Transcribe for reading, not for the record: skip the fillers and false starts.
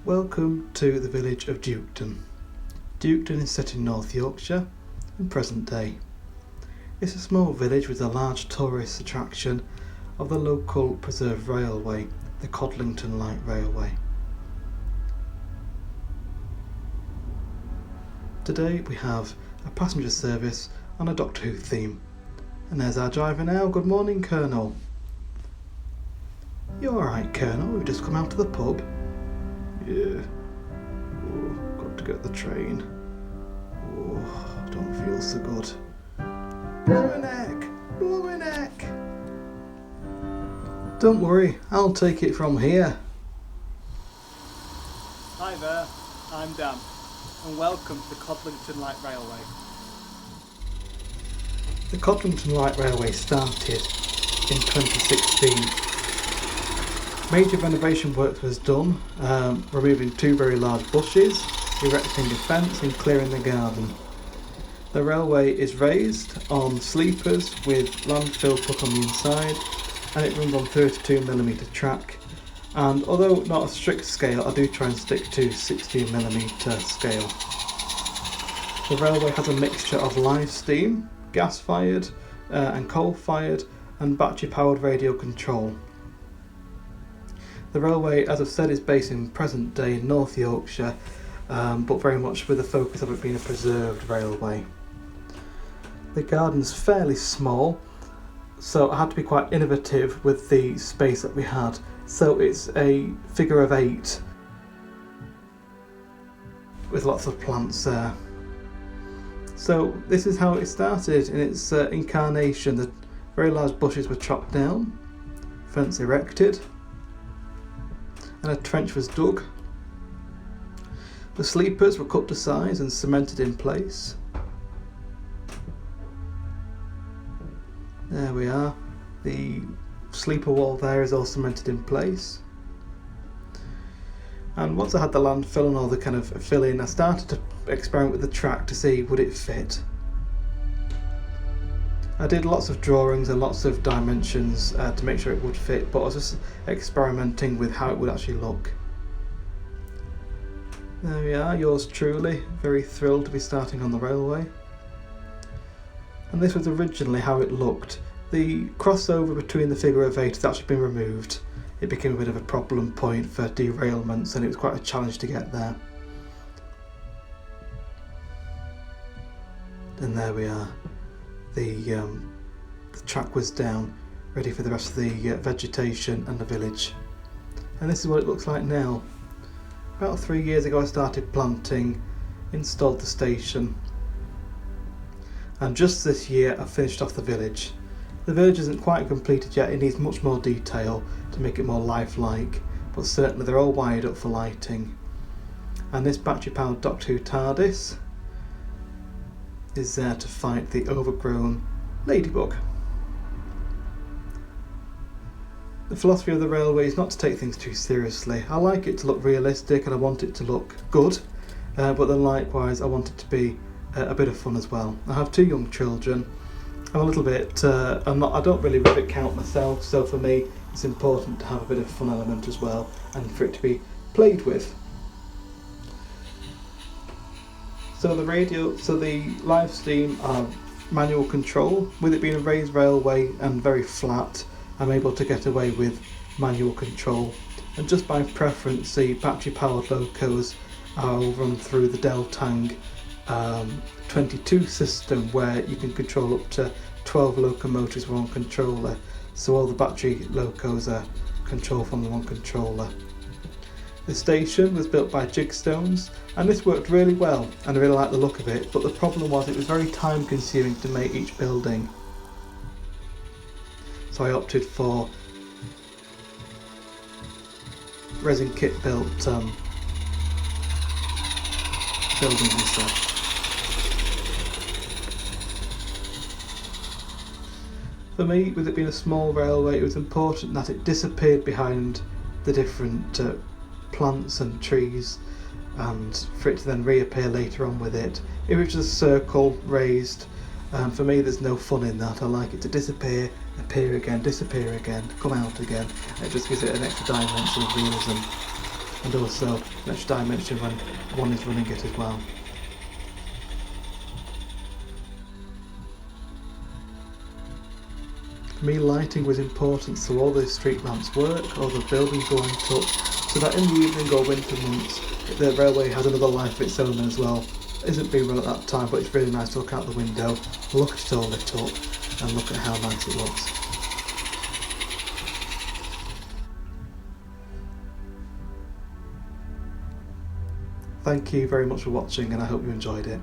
Welcome to the village of Duketon. Duketon is set in North Yorkshire in present day. It's a small village with a large tourist attraction of the local preserved railway, the Codlington Light Railway. Today we have a passenger service on a Doctor Who theme. And there's our driver now. Good morning, Colonel. You alright, Colonel? We've just come out of the pub. Yeah. Oh, got to get the train. Oh, don't feel so good. Blowing neck. Don't worry, I'll take it from here. Hi there, I'm Dan, and welcome to the Codlington Light Railway. The Codlington Light Railway started in 2016. Major renovation work was done, removing two very large bushes, erecting a fence and clearing the garden. The railway is raised on sleepers with landfill put on the inside, and it runs on 32mm track, and although not a strict scale, I do try and stick to 16mm scale. The railway has a mixture of live steam, gas fired and coal fired, and battery powered radio control. The railway, as I've said, is based in present day North Yorkshire, but very much with the focus of it being a preserved railway. The garden's fairly small, so I had to be quite innovative with the space that we had. So it's a figure of 8 with lots of plants there. So this is how it started in its incarnation. The very large bushes were chopped down, fence erected, and a trench was dug. The sleepers were cut to size and cemented in place. There we are. The sleeper wall there is all cemented in place. And once I had the landfill and all the kind of filling, I started to experiment with the track to see would it fit. I did lots of drawings and lots of dimensions to make sure it would fit, but I was just experimenting with how it would actually look. There we are, yours truly, very thrilled to be starting on the railway. And this was originally how it looked. The crossover between the figure of 8 has actually been removed. It became a bit of a problem point for derailments, and it was quite a challenge to get there. And there we are. The track was down, ready for the rest of the vegetation and the village. And this is what it looks like now. About 3 years ago I started planting, installed the station, and just this year I finished off the village. The village isn't quite completed yet, it needs much more detail to make it more lifelike, but certainly they're all wired up for lighting. And this battery powered Doctor Who TARDIS is there to fight the overgrown ladybug. The philosophy of the railway is not to take things too seriously. I like it to look realistic and I want it to look good, but then likewise I want it to be a bit of fun as well. I have 2 young children. I'm a little bit, I don't really ribbit count myself, so for me it's important to have a bit of fun element as well and for it to be played with. So the live steam are manual control. With it being a raised railway and very flat, I'm able to get away with manual control. And just by preference, the battery powered locos are run through the Deltang 22 system, where you can control up to 12 locomotives with one controller. So all the battery locos are controlled from the one controller. The station was built by Jigstones, and this worked really well and I really liked the look of it, but the problem was it was very time consuming to make each building. So I opted for resin kit built buildings instead. For me, with it being a small railway, it was important that it disappeared behind the different plants and trees, and for it to then reappear later on with it. If it was a circle raised, for me there's no fun in that. I like it to disappear, appear again, disappear again, come out again. It just gives it an extra dimension of realism. and also an extra dimension when one is running it as well. For me, lighting was important so all the street lamps work, all the buildings go light up, so that in the evening or winter months the railway has another life of its own as well. It isn't being run at that time, but it's really nice to look out the window, look at it all lit up, and look at how nice it looks. Thank you very much for watching, and I hope you enjoyed it.